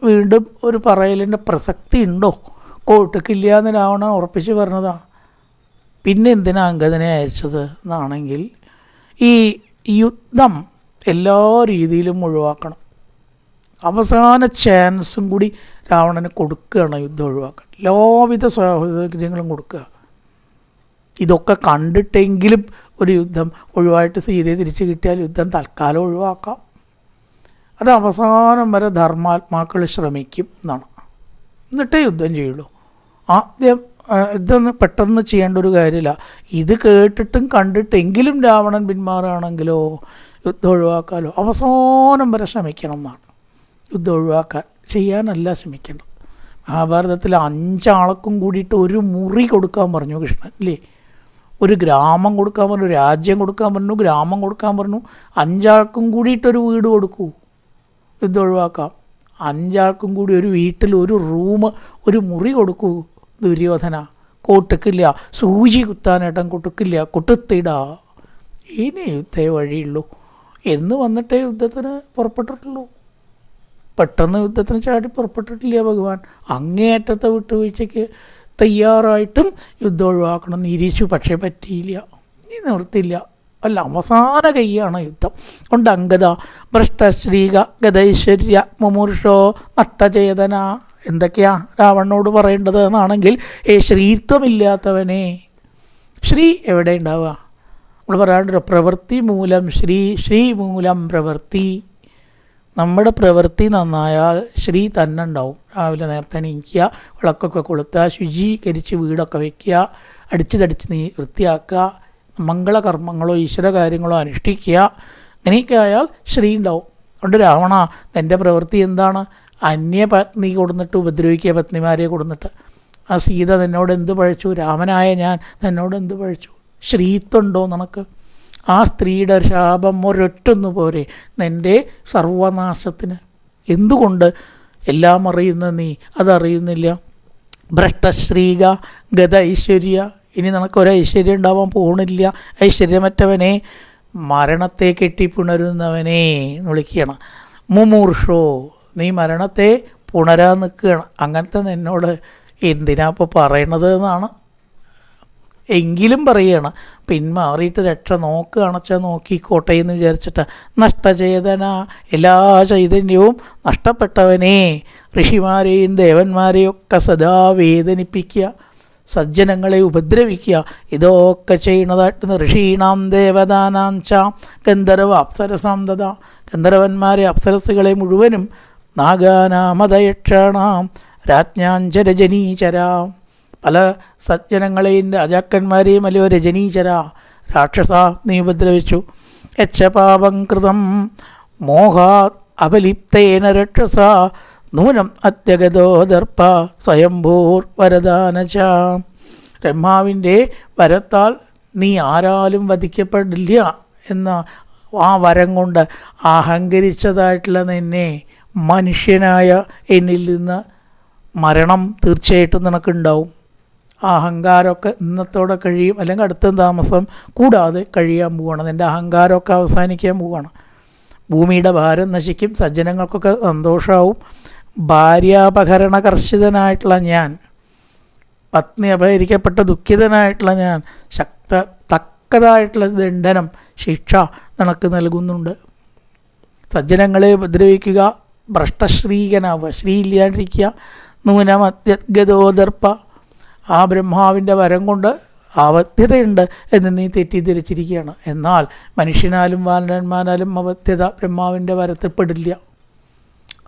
വീണ്ടും ഒരു പറയലിൻ്റെ പ്രസക്തി ഉണ്ടോ? കോട്ടക്കില്ല എന്ന് രാവണൻ ഉറപ്പിച്ച് പറഞ്ഞതാണ്. പിന്നെ എന്തിനാ അംഗദനെ അയച്ചത് എന്നാണെങ്കിൽ, ഈ യുദ്ധം എല്ലാ രീതിയിലും ഒഴിവാക്കണം. അവസാന ചാൻസും കൂടി രാവണന് കൊടുക്കുകയാണ് യുദ്ധം ഒഴിവാക്കാൻ. എല്ലാവിധ സൗകര്യങ്ങളും കൊടുക്കുക. ഇതൊക്കെ കണ്ടിട്ടെങ്കിലും ഒരു യുദ്ധം ഒഴിവായിട്ട് സീതയെ തിരിച്ച് കിട്ടിയാൽ യുദ്ധം തൽക്കാലം ഒഴിവാക്കാം. അത് അവസാനം വരെ ധർമാത്മാക്കൾ ശ്രമിക്കും എന്നാണ്. എന്നിട്ടേ യുദ്ധം ചെയ്യുള്ളൂ. ആദ്യം ഇതൊന്നും പെട്ടെന്ന് ചെയ്യേണ്ട ഒരു കാര്യമില്ല. ഇത് കേട്ടിട്ടും കണ്ടിട്ടെങ്കിലും രാവണൻ പിന്മാറുകയാണെങ്കിലോ യുദ്ധം ഒഴിവാക്കാമല്ലോ. അവസാനം വരെ ശ്രമിക്കണം എന്നാണ് യുദ്ധം ഒഴിവാക്കാൻ, ചെയ്യാനല്ല ശ്രമിക്കേണ്ടത്. മഹാഭാരതത്തിൽ 5 ആൾക്കും കൂടിയിട്ട് ഒരു മുറി കൊടുക്കാൻ പറഞ്ഞു കൃഷ്ണൻ, അല്ലേ? ഒരു ഗ്രാമം കൊടുക്കാൻ പറഞ്ഞു, രാജ്യം കൊടുക്കാൻ പറഞ്ഞു, ഗ്രാമം കൊടുക്കാൻ പറഞ്ഞു. 5 ആൾക്കും കൂടിയിട്ടൊരു വീട് കൊടുക്കൂ, യുദ്ധം ഒഴിവാക്കാം. 5 ആൾക്കും കൂടി ഒരു വീട്ടിൽ ഒരു റൂം, ഒരു മുറി കൊടുക്കൂ ദുര്യോധന. കൊടുക്കില്ല. സൂചി കുത്താനേട്ടൻ കൊടുക്കില്ല. കൊടുത്തിടാ. ഇനി യുദ്ധേ വഴിയുള്ളൂ എന്ന് വന്നിട്ടേ യുദ്ധത്തിന് പുറപ്പെട്ടിട്ടുള്ളൂ. പെട്ടെന്ന് യുദ്ധത്തിന് ചാടി പുറപ്പെട്ടിട്ടില്ല ഭഗവാൻ. അങ്ങേയറ്റത്തെ വിട്ടുവീഴ്ചയ്ക്ക് തയ്യാറായിട്ടും യുദ്ധം ഒഴിവാക്കണം നിരീച്ചു. പക്ഷേ പറ്റിയില്ല. ഇനി നിർത്തില്ല. അല്ല, അവസാന കൈയാണ് യുദ്ധം. കൊണ്ട് അംഗത ഭ്രഷ്ടശ്രീക ഗതൈശ്വര്യ മുമൂർഷോ നഷ്ടചേതന. എന്തൊക്കെയാ രാവണനോട് പറയേണ്ടത് എന്നാണെങ്കിൽ, ശ്രീത്വമില്ലാത്തവനെ. ശ്രീ എവിടെ ഉണ്ടാവുക? നമ്മൾ പറയാണ്ടല്ലോ, പ്രവൃത്തി മൂലം ശ്രീ, ശ്രീ മൂലം പ്രവൃത്തി. നമ്മുടെ പ്രവൃത്തി നന്നായാൽ ശ്രീ തന്നെ ഉണ്ടാവും. രാവിലെ നേരത്തെ എണീക്കുക, വിളക്കൊക്കെ കൊളുത്തുക, ശുചീകരിച്ച് വീടൊക്കെ വയ്ക്കുക, അടിച്ച് തടിച്ച് വൃത്തിയാക്കുക, മംഗളകർമ്മങ്ങളോ ഈശ്വര കാര്യങ്ങളോ അനുഷ്ഠിക്കുക. അങ്ങനെയൊക്കെ ആയാൽ ശ്രീ ഉണ്ടാവും. അതുകൊണ്ട് രാവണ, എൻ്റെ പ്രവൃത്തി എന്താണ്? അന്യപത്നി കൊടുന്നിട്ട് ഉപദ്രവിക്കുക, പത്നിമാരെ കൊടുന്നിട്ട്. ആ സീത നിന്നോട് എന്ത് പഴിച്ചു? രാമനായ ഞാൻ നിന്നോട് എന്ത് പഴിച്ചു? ശ്രീത്വമുണ്ടോ നിനക്ക്? ആ സ്ത്രീയുടെ ശാപം ഒരൊറ്റൊന്നു പോരെ നിൻ്റെ സർവനാശത്തിന്? എന്തുകൊണ്ട്? എല്ലാം അറിയുന്ന നീ അതറിയുന്നില്ല. ഭ്രഷ്ടശ്രീക ഗത ഐശ്വര്യ. ഇനി നിനക്കൊരു ഐശ്വര്യം ഉണ്ടാവാൻ പോകണില്ല. ഐശ്വര്യമറ്റവനെ, മരണത്തെ കെട്ടിപ്പുണരുന്നവനെ എന്ന് വിളിക്കുകയാണ്. മുമൂർഷോ, നീ മരണത്തെ പുണരാൻ നിൽക്കുകയാണ്. അങ്ങനത്തെ നിന്നോട് എന്തിനാ ഇപ്പോൾ പറയണത് എന്നാണ്. എങ്കിലും പറയുകയാണ്, പിന്മാറിയിട്ട് രക്ഷ നോക്കുകയാണെച്ചാൽ നോക്കിക്കോട്ടെ എന്ന് വിചാരിച്ചിട്ട്. നഷ്ടചേതന, എല്ലാ ചൈതന്യവും നഷ്ടപ്പെട്ടവനെ, ഋഷിമാരെയും ദേവന്മാരെയും ഒക്കെ സദാ വേദനിപ്പിക്കുക, സജ്ജനങ്ങളെ ഉപദ്രവിക്കുക, ഇതൊക്കെ ചെയ്യണതായിട്ട് ഋഷീണാം ദേവതാനാം ച ഗന്ധർവ അപ്സരസാം ദദ. ഗന്ധർവന്മാരെ അപ്സരസുകളെ മുഴുവനും നാഗാനാമതയക്ഷാണാം രാജ്ഞാഞ്ചരജനീചരാം. പല സജ്ജനങ്ങളെയും രാജാക്കന്മാരെയും അല്ലയോ രജനീചര, രാക്ഷസ നീ ഉപദ്രവിച്ചു. യച്ഛപാപം കൃതം മോഹാത് അപലിപ്തേന രക്ഷസ നൂനം അത്യഗതോ ദർപ്പ സ്വയംഭൂർ വരദാനച. ബ്രഹ്മാവിൻ്റെ വരത്താൽ നീ ആരാലും വധിക്കപ്പെടില്ല എന്ന ആ വരം കൊണ്ട് അഹങ്കരിച്ചതായിട്ടുള്ള നിന്നെ, മനുഷ്യനായ എന്നിൽ നിന്ന് മരണം തീർച്ചയായിട്ടും നിനക്കുണ്ടാവും. ആ അഹങ്കാരമൊക്കെ ഇന്നത്തോടെ കഴിയും, അല്ലെങ്കിൽ അടുത്ത താമസം കൂടാതെ കഴിയാൻ പോവുകയാണ്. നിൻ്റെ അഹങ്കാരമൊക്കെ അവസാനിക്കാൻ പോവുകയാണ്. ഭൂമിയുടെ ഭാരം നശിക്കും, സജ്ജനങ്ങൾക്കൊക്കെ സന്തോഷമാവും. ഭാര്യാപഹരണകർഷിതനായിട്ടുള്ള ഞാൻ, പത്നി അപഹരിക്കപ്പെട്ട ദുഃഖിതനായിട്ടുള്ള ഞാൻ, തക്കതായിട്ടുള്ള ദണ്ഡനം, ശിക്ഷ നിനക്ക് നൽകുന്നുണ്ട്. സജ്ജനങ്ങളെ ഉപദ്രവിക്കുക, ഭ്രഷ്ടശ്രീകനാവുക, ശ്രീ ഇല്ലാണ്ടിരിക്കുക. നൂനമത്യഗതോദർപ്പ, ആ ബ്രഹ്മാവിൻ്റെ വരം കൊണ്ട് അവധ്യതയുണ്ട് എന്ന് നീ തെറ്റിദ്ധരിച്ചിരിക്കുകയാണ്. എന്നാൽ മനുഷ്യനാലും വാനരന്മാരാലും അവധ്യത ബ്രഹ്മാവിൻ്റെ വരത്തിൽപ്പെടില്ല.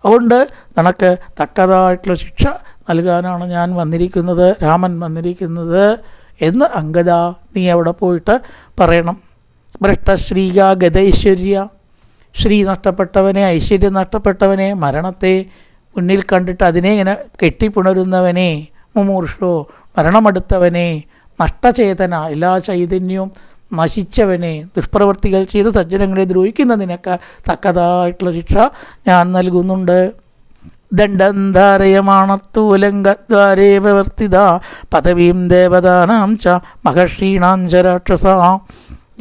അതുകൊണ്ട് നിനക്ക് തക്കതായിട്ടുള്ള ശിക്ഷ നൽകാനാണ് ഞാൻ വന്നിരിക്കുന്നത്, രാമൻ വന്നിരിക്കുന്നത് എന്ന് അംഗത നീ അവിടെ പോയിട്ട് പറയണം. ഭ്രഷ്ടശ്രീക ഗതൈശ്വര്യ, ശ്രീ നഷ്ടപ്പെട്ടവനെ, ഐശ്വര്യം നഷ്ടപ്പെട്ടവനെ, മരണത്തെ മുന്നിൽ കണ്ടിട്ട് അതിനെ ഇങ്ങനെ കെട്ടിപ്പുണരുന്നവനെ, മുമൂർഷോ മരണമെടുത്തവനെ, നഷ്ടചേതന എല്ലാ ചൈതന്യവും നശിച്ചവനെ, ദുഷ്പ്രവൃത്തികൾ ചെയ്ത് സജ്ജനങ്ങളെ ദ്രോഹിക്കുന്നതിനൊക്കെ തക്കതായിട്ടുള്ള ശിക്ഷ ഞാൻ നൽകുന്നുണ്ട്. ദണ്ഡന്ധാരയമാണത്തൂലംഗദ്വാരേ പ്രവർത്തിത പദവീം ദേവതാനാം ച മഹർഷീണാം ച രാക്ഷസ.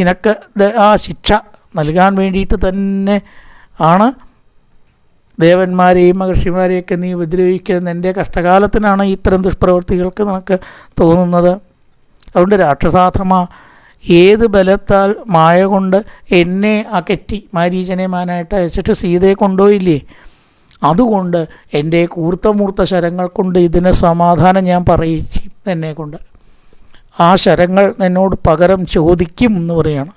നിനക്ക് ആ ശിക്ഷ നൽകാൻ വേണ്ടിയിട്ട് തന്നെ ആണ് ദേവന്മാരെയും മഹർഷിമാരെയൊക്കെ നീ ഉപദ്രവിക്കുന്ന. എൻ്റെ കഷ്ടകാലത്തിനാണ് ഇത്തരം ദുഷ്പ്രവൃത്തികൾക്ക് നിനക്ക് തോന്നുന്നത്. അതുകൊണ്ട് രാക്ഷസാധർമ്മ, ഏത് ബലത്താൽ മായ കൊണ്ട് എന്നെ അകറ്റി മാരീചനെ മാനായിട്ട് അയച്ചിട്ട് സീതയെ കൊണ്ടുപോയില്ലേ, അതുകൊണ്ട് എൻ്റെ കൂർത്തമൂർത്ത ശരങ്ങൾ കൊണ്ട് ഇതിന് സമാധാനം ഞാൻ പറയിക്കും എന്നെ കൊണ്ട്. ആ ശരങ്ങൾ എന്നോട് പകരം ചോദിക്കും എന്ന് പറയാണ്.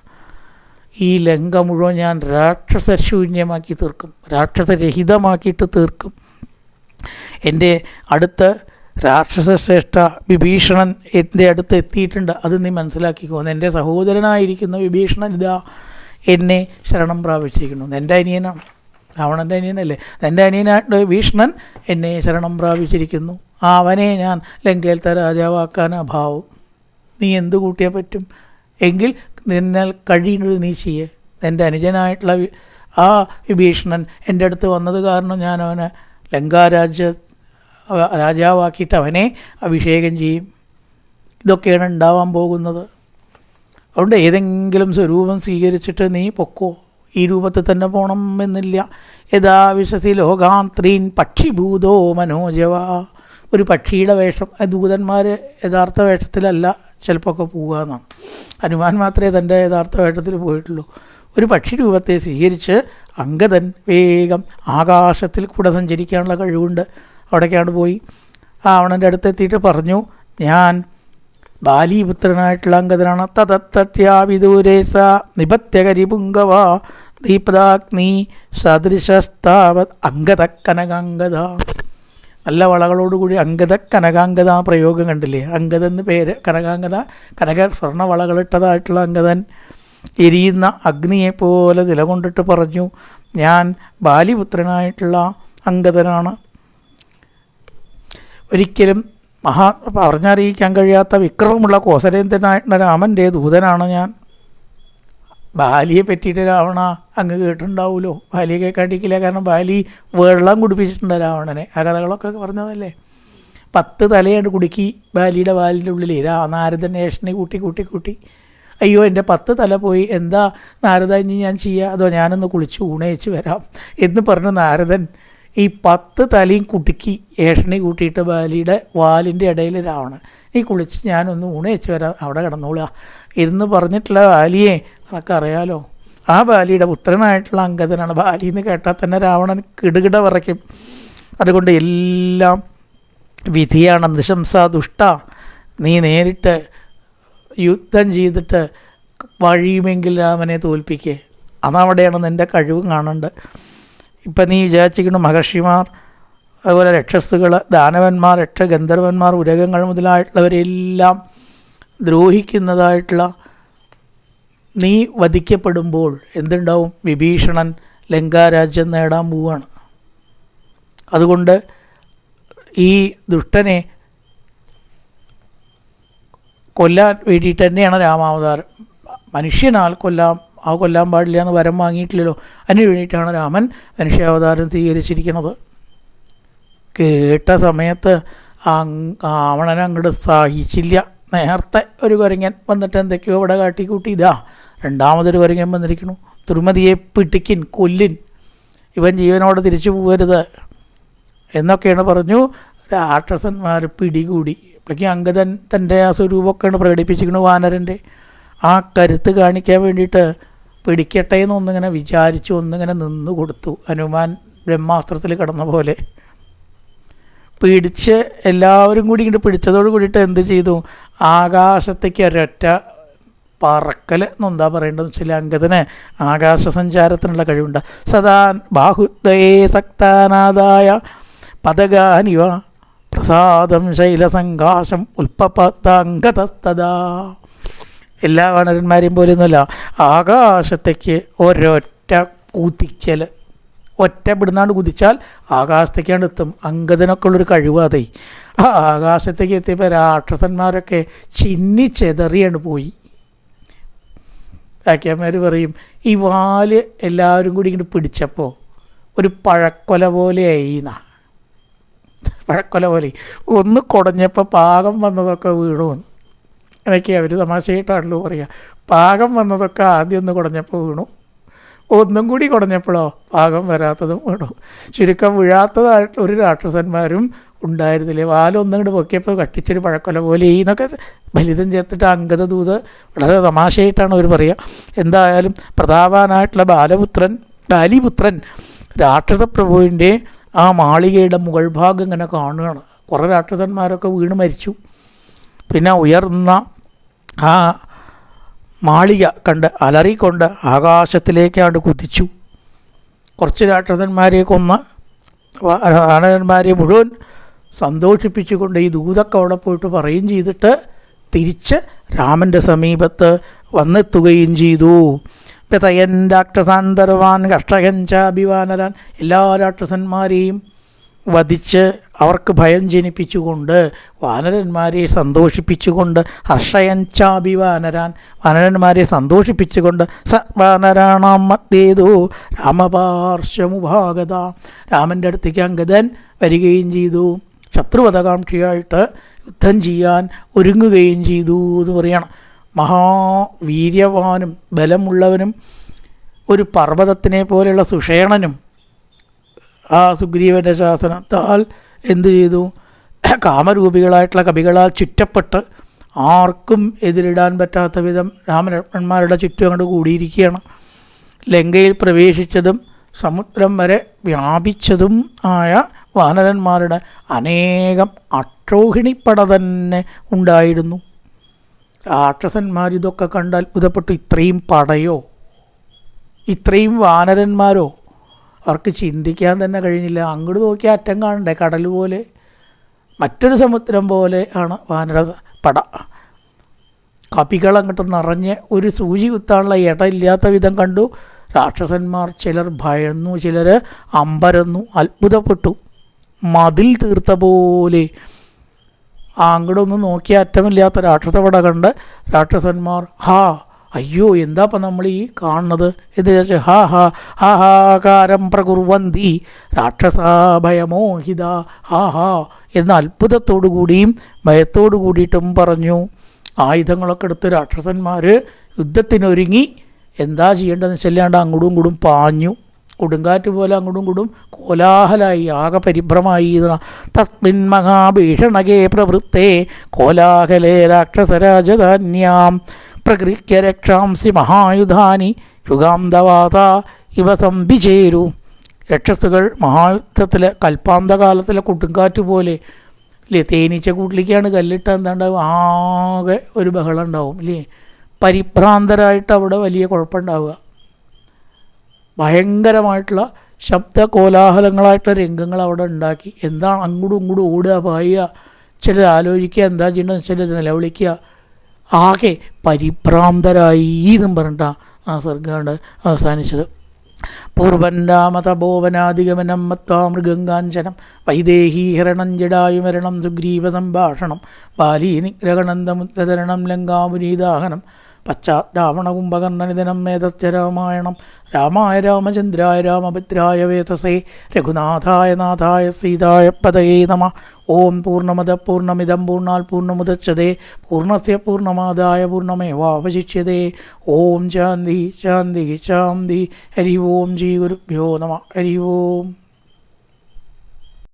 ഈ ലങ്ക മുഴുവൻ ഞാൻ രാക്ഷസശൂന്യമാക്കി തീർക്കും, രാക്ഷസരഹിതമാക്കിയിട്ട് തീർക്കും. എൻ്റെ അടുത്ത് രാക്ഷസശ്രേഷ്ഠ വിഭീഷണൻ എൻ്റെ അടുത്ത് എത്തിയിട്ടുണ്ട്, അത് നീ മനസ്സിലാക്കിക്കോ. എൻ്റെ സഹോദരനായിരിക്കുന്ന വിഭീഷണൻ ഇതാ എന്നെ ശരണം പ്രാപിച്ചിരിക്കുന്നു. എൻ്റെ അനിയനാണ്, രാവണൻ്റെ അനിയനല്ലേ, എൻ്റെ അനിയനായിട്ട് വിഭീഷണൻ എന്നെ ശരണം പ്രാപിച്ചിരിക്കുന്നു. അവനെ ഞാൻ ലങ്കയിലത്തെ രാജാവാക്കാൻ അഭാവം. നീ എന്ത് കൂട്ടിയാൽ പറ്റും? എങ്കിൽ നിന്നാൽ കഴിയുന്നത് നീ ചെയ്യേ. എൻ്റെ അനുജനായിട്ടുള്ള ആ വിഭീഷണൻ എൻ്റെ അടുത്ത് വന്നത് കാരണം ഞാൻ അവനെ ലങ്കാരാജ്യ രാജാവാക്കിയിട്ട് അവനെ അഭിഷേകം ചെയ്യും. ഇതൊക്കെയാണ് ഉണ്ടാവാൻ പോകുന്നത്. അതുകൊണ്ട് ഏതെങ്കിലും സ്വരൂപം സ്വീകരിച്ചിട്ട് നീ പൊക്കോ, ഈ രൂപത്തിൽ തന്നെ പോകണം എന്നില്ല. യഥാ വിശസി ലോകാന്ത്രീൻ പക്ഷിഭൂതോ മനോജവ. ഒരു പക്ഷിയുടെ വേഷം, ദൂതന്മാർ യഥാർത്ഥ വേഷത്തിലല്ല ചിലപ്പോൾ പോവുക എന്നാണ്. ഹനുമാൻ മാത്രമേ തൻ്റെ യഥാർത്ഥ വേഷത്തിൽ പോയിട്ടുള്ളൂ. ഒരു പക്ഷി രൂപത്തെ സ്വീകരിച്ച് അംഗദൻ വേഗം ആകാശത്തിൽ കൂടെ സഞ്ചരിക്കാനുള്ള കഴിവുണ്ട്. അവിടേക്കാണ് പോയി രാവണൻ്റെ അടുത്തെത്തിയിട്ട് പറഞ്ഞു, ഞാൻ ബാലീപുത്രനായിട്ടുള്ള അംഗദനാണ്. തതത്യാവിദൂരേ സ നിപത്യകരിപുങ്കവ ദീപദാഗ്നി സദൃശസ്താവത് അംഗത കനകാംഗത. നല്ല വളകളോടുകൂടി അംഗത കനകാംഗത പ്രയോഗം കണ്ടില്ലേ? അംഗതെന്ന് പേര്, കനകാംഗത സ്വർണ്ണ വളകളിട്ടതായിട്ടുള്ള അംഗദൻ എരിയുന്ന അഗ്നിയെപ്പോലെ നിലകൊണ്ടിട്ട് പറഞ്ഞു, ഞാൻ ബാലിപുത്രനായിട്ടുള്ള അംഗദനാണ്. ഒരിക്കലും പറഞ്ഞറിയിക്കാൻ കഴിയാത്ത വിക്രമമുള്ള കോസലേന്ദ്രനായിട്ടുള്ള രാമൻ്റെ ദൂതനാണ് ഞാൻ. ബാലിയെ പറ്റിയിട്ട് രാവണ അങ്ങ് കേട്ടിട്ടുണ്ടാവുമല്ലോ. ബാലിയെ കേൾക്കാണ്ടിരിക്കില്ല, കാരണം ബാലി വെള്ളം കുടിപ്പിച്ചിട്ടുണ്ട് രാവണനെ. ആ കഥകളൊക്കെ പറഞ്ഞതല്ലേ. 10 തലയാണ് കുടുക്കി ബാലിയുടെ വാലിൻ്റെ ഉള്ളിൽ. നാരദൻ ഏഷനെ കൂട്ടി അയ്യോ എൻ്റെ 10 തല പോയി, എന്താ നാരദ ഇനി ഞാൻ ചെയ്യുക? അതോ ഞാനൊന്ന് കുളിച്ച് ഊണയിച്ച് വരാം എന്ന് പറഞ്ഞ് നാരദൻ ഈ 10 തലയും കുടുക്കി ഏഷണി കൂട്ടിയിട്ട് ബാലിയുടെ വാലിൻ്റെ ഇടയിൽ രാവണൻ, ഈ കുളിച്ച് ഞാനൊന്ന് ഊണയിച്ച് വരാം, അവിടെ കിടന്നോളുക എന്ന് പറഞ്ഞിട്ടുള്ള ബാലിയെ നമുക്കറിയാലോ. ആ ബാലിയുടെ പുത്രനായിട്ടുള്ള അംഗദനാണ്. ബാലി എന്ന് കേട്ടാൽ തന്നെ രാവണൻ കിടുകിട വിറയ്ക്കും. അതുകൊണ്ട് എല്ലാം വിധിയാണ്. നിശംസ ദുഷ്ട, നീ നേരിട്ട് യുദ്ധം ചെയ്തിട്ട് വഴിയുമെങ്കിൽ രാമനെ തോൽപ്പിക്കേ. അതവിടെയാണ് നിൻ്റെ കഴിവ് കാണേണ്ടത്. ഇപ്പം നീ വിചാരിച്ചിരിക്കുന്നു മഹർഷിമാർ, അതുപോലെ രക്ഷസുകൾ, ദാനവന്മാർ, ഗന്ധർവന്മാർ, ഉരകങ്ങൾ മുതലായിട്ടുള്ളവരെല്ലാം ദ്രോഹിക്കുന്നതായിട്ടുള്ള നീ വധിക്കപ്പെടുമ്പോൾ എന്തുണ്ടാവും? വിഭീഷണൻ ലങ്കാരാജ്യം നേടാൻ പോവുകയാണ്. അതുകൊണ്ട് ഈ ദുഷ്ടനെ കൊല്ലാൻ വേണ്ടിയിട്ട് തന്നെയാണ് രാമാവതാരം. മനുഷ്യനാൽ കൊല്ലാൻ പാടില്ല എന്ന് വരം വാങ്ങിയിട്ടില്ലല്ലോ. അതിന് വേണ്ടിയിട്ടാണ് രാമൻ മനുഷ്യാവതാരം സ്വീകരിച്ചിരിക്കുന്നത്. കേട്ട സമയത്ത് രാവണൻ അങ്ങോട്ട് സഹിച്ചില്ല. നേരത്തെ ഒരു കുരങ്ങൻ വന്നിട്ട് എന്തൊക്കെയോ ഇവിടെ കാട്ടിക്കൂട്ടി, ഇതാ രണ്ടാമതൊരു കുരങ്ങൻ വന്നിരിക്കുന്നു. തിരുമതിയെ പിടിക്കിൻ, കൊല്ലിൻ, ഇവൻ ജീവനോടെ തിരിച്ചു പോകരുത് എന്നൊക്കെയാണ് പറഞ്ഞു. രാക്ഷസന്മാർ പിടികൂടി. അപ്പോഴേക്കും അംഗദൻ തൻ്റെ ആ സ്വരൂപമൊക്കെയാണ് പ്രകടിപ്പിച്ചിരിക്കുന്നു. വാനരൻ്റെ ആ കരുത്ത് കാണിക്കാൻ വേണ്ടിയിട്ട് പിടിക്കട്ടെ എന്നൊന്നിങ്ങനെ വിചാരിച്ചു, ഒന്നിങ്ങനെ നിന്ന് കൊടുത്തു. ഹനുമാൻ ബ്രഹ്മാസ്ത്രത്തിൽ കിടന്ന പോലെ പിടിച്ച് എല്ലാവരും കൂടി ഇങ്ങോട്ട് പിടിച്ചതോട് കൂടിയിട്ട് എന്ത് ചെയ്തു? ആകാശത്തേക്ക് ഒരൊറ്റ പറക്കൽ എന്നെന്താ പറയേണ്ടതെന്ന് വെച്ചാൽ അംഗദന് ആകാശസഞ്ചാരത്തിനുള്ള കഴിവുണ്ട്. സദാ ബാഹുദയേ സക്താനാദായ പദഗാനിവ പ്രസാദം ശൈലസങ്കാശം ഉൽപ്പതംഗതസ്തദാ. എല്ലാ വാനരന്മാരെയും പോലെയൊന്നുമല്ല, ആകാശത്തേക്ക് ഒരൊറ്റ കുതിക്കൽ, ഒറ്റ ഇവിടുന്നാണ്ട് കുതിച്ചാൽ ആകാശത്തേക്കാണ്ട് എത്തും. അംഗദനൊക്കെ ഉള്ളൊരു കഴിവാതെ ആ ആകാശത്തേക്ക് എത്തിയപ്പോൾ രാക്ഷസന്മാരൊക്കെ ചിന്നിച്ചെതറിയാണ് പോയി. വ്യാഖ്യാന്മാർ പറയും, ഈ വാല് എല്ലാവരും കൂടി ഇങ്ങോട്ട് പിടിച്ചപ്പോൾ ഒരു പഴക്കൊല പോലെയായി എന്നാ. പഴക്കൊല പോലെ ഒന്ന് കുടഞ്ഞപ്പോൾ പാകം വന്നതൊക്കെ വീണു വന്നു. എന്നൊക്കെ അവർ തമാശയായിട്ടാണല്ലോ പറയുക. പാകം വന്നതൊക്കെ ആദ്യം ഒന്ന് കുടഞ്ഞപ്പോൾ വീണു, ഒന്നും കൂടി കുടഞ്ഞപ്പോഴോ പാകം വരാത്തതും വീണു. ചുരുക്കം വീഴാത്തതായിട്ട് ഒരു രാക്ഷസന്മാരും ഉണ്ടായിരുന്നില്ലേ. വാലൊന്നും കൂടി പൊക്കിയപ്പോൾ കട്ടിച്ചൊരു പഴക്കൊല പോലെ എന്നൊക്കെ ഫലിതം ചേർത്തിട്ട് അംഗദൂത് വളരെ തമാശയായിട്ടാണ് അവർ പറയുക. എന്തായാലും പ്രതാപവാനായിട്ടുള്ള ബാലിപുത്രൻ രാക്ഷസപ്രഭുവിൻ്റെ ആ മാളികയുടെ മുകൾ ഭാഗം ഇങ്ങനെ കാണുകയാണ്. കുറേ രാക്ഷസന്മാരൊക്കെ വീണ് മരിച്ചു. പിന്നെ ഉയർന്ന ആ മാളിക കണ്ട് അലറിക്കൊണ്ട് ആകാശത്തിലേക്കാണ്ട് കുതിച്ചു. കുറച്ച് രാക്ഷസന്മാരെ കൊന്ന് വാനരന്മാരെ മുഴുവൻ സന്തോഷിപ്പിച്ചുകൊണ്ട് ഈ ദൂതൊക്കെ അവിടെ പോയിട്ട് പറയുകയും ചെയ്തിട്ട് തിരിച്ച് രാമൻ്റെ സമീപത്ത് വന്നെത്തുകയും ചെയ്തു. പിതയൻ രാക്ഷസാന്തരവാൻ കഷ്ടകൻ ചാഭിവാനരാൻ, എല്ലാ രാക്ഷസന്മാരെയും വധിച്ച് അവർക്ക് ഭയം ജനിപ്പിച്ചുകൊണ്ട് വാനരന്മാരെ സന്തോഷിപ്പിച്ചുകൊണ്ട് ഹർഷയഞ്ചാഭി വാനരാൻ വാനരന്മാരെ സന്തോഷിപ്പിച്ചുകൊണ്ട് സ വാനരാണാം മത്തേതോ രാമപാർശ്വമുഭാഗത രാമൻ്റെ അടുത്തേക്ക് അംഗദൻ വരികയും ചെയ്തു. ശത്രുവധകാംക്ഷിയായിട്ട് യുദ്ധം ചെയ്യാൻ ഒരുങ്ങുകയും ചെയ്തു എന്ന് പറയണം. മഹാവീര്യവാനും ബലമുള്ളവനും ഒരു പർവ്വതത്തിനെ പോലെയുള്ള സുഷേണനും ആ സുഗ്രീവൻ്റെ ശാസനത്താൽ എന്തു ചെയ്തു? കാമരൂപികളായിട്ടുള്ള കവികളാൽ ചുറ്റപ്പെട്ട് ആർക്കും എതിരിടാൻ പറ്റാത്ത വിധം രാമലക്ഷ്മണന്മാരുടെ ചുറ്റും അങ്ങോട്ട് കൂടിയിരിക്കുകയാണ്. ലങ്കയിൽ പ്രവേശിച്ചതും സമുദ്രം വരെ വ്യാപിച്ചതും ആയ വാനരന്മാരുടെ അനേകം അക്ഷോഹിണിപ്പട തന്നെ ഉണ്ടായിരുന്നു. രാക്ഷസന്മാരിതൊക്കെ കണ്ട് അത്ഭുതപ്പെട്ടു. ഇത്രയും പടയോ, ഇത്രയും വാനരന്മാരോ? അവർക്ക് ചിന്തിക്കാൻ തന്നെ കഴിഞ്ഞില്ല. അങ്ങോട്ട് നോക്കിയാൽ അറ്റം കാണണ്ടേ, കടൽ പോലെ, മറ്റൊരു സമുദ്രം പോലെ ആണ് വാനര പട. കപികൾ അങ്ങോട്ട് നിറഞ്ഞ് ഒരു സൂചി കുത്താനുള്ള ഇടയില്ലാത്ത വിധം കണ്ടു. രാക്ഷസന്മാർ ചിലർ ഭയന്നു, ചിലർ അമ്പരന്നു, അത്ഭുതപ്പെട്ടു. മതിൽ തീർത്ത പോലെ അങ്ങോട്ടൊന്നും നോക്കിയ അറ്റമില്ലാത്ത രാക്ഷസപട കണ്ട് രാക്ഷസന്മാർ അയ്യോ എന്താപ്പം നമ്മൾ ഈ കാണുന്നത് എന്ന് വെച്ചാൽ ഹാഹാകാരം പ്രകുർവന്തി രാക്ഷസാഭയമോഹിത എന്ന അത്ഭുതത്തോടു കൂടിയും ഭയത്തോടു കൂടിയിട്ടും പറഞ്ഞു. ആയുധങ്ങളൊക്കെ എടുത്ത് രാക്ഷസന്മാർ യുദ്ധത്തിനൊരുങ്ങി. എന്താ ചെയ്യേണ്ടതെന്ന് വെച്ചല്ലാണ്ട് അങ്ങോട്ടും ഇങ്ങോട്ടും പാഞ്ഞു. കൊടുങ്കാറ്റ് പോലെ അങ്ങോട്ടും ഇങ്ങോട്ടും കോലാഹലായി, ആകെ പരിഭ്രമായി. തസ്മിൻ മഹാഭീഷണകേ പ്രവൃത്തേ കോലാഹലേ രാക്ഷസരാജധാന്യാം പ്രകൃഹ്യ രക്ഷാംസി മഹായുധാനി യുഗാന്തവാത ഇവ സംവിചേരു. രക്ഷസുകൾ മഹായുദ്ധത്തിലെ കൽപ്പാന്തകാലത്തിലെ കൊടുങ്കാറ്റ് പോലെ ഇല്ലേ, തേനീച്ച കൂട്ടിലേക്കാണ് കല്ലിട്ട എന്താണ്ടാവും, ആകെ ഒരു ബഹളം ഉണ്ടാവും ഇല്ലേ, പരിഭ്രാന്തരായിട്ട് അവിടെ വലിയ കുഴപ്പമുണ്ടാവുക. ഭയങ്കരമായിട്ടുള്ള ശബ്ദ കോലാഹലങ്ങളായിട്ടുള്ള രംഗങ്ങൾ അവിടെ ഉണ്ടാക്കി. എന്താണ് അങ്ങോട്ടും ഇങ്ങോട്ടും ഓടുക, പായുക, ചിലർ ആലോചിക്കുക എന്താ ചെയ്യേണ്ടതെന്ന് ചിലർ നിലവിളിക്കുക. ആകെ പരിഭ്രാന്തരായി എന്നും പറഞ്ഞിട്ടാണ് ആ സർഗാണ്ട് അവസാനിച്ചത്. പൂർവൻ രാമതപോവനാധിഗമനം മത്വാ മൃഗങ്കാഞ്ചനം വൈദേഹീ ഹരണം ജടായുമരണം സുഗ്രീവ സംഭാഷണം ബാലീ നിഗ്രഹണന്തമുദ്ധരണം ലങ്കാപുരീദാഹനം പശ്ചാത് രാവണകുംഭകർണനിധനം മേതസ്യ രാമായണം രാമായ രാമചന്ദ്രായ രാമഭദ്രായ വേതസേ രഘുനാഥായ നാഥായ സീതായ പദയേ നമഃ. ഓം പൂർണ്ണമദ പൂർണ്ണമിദം പൂർണ്ണാൽ പൂർണ്ണമുദച്യതേ പൂർണ്ണസ്യ പൂർണ്ണമാദായ പൂർണ്ണമേവാവശിഷ്യതേ. ഓം ശാന്തി ശാന്തി ശാന്തി. ഹരി ഓം ശ്രീ ഗുരുഭ്യോ നമഃ. ഹരി ഓം.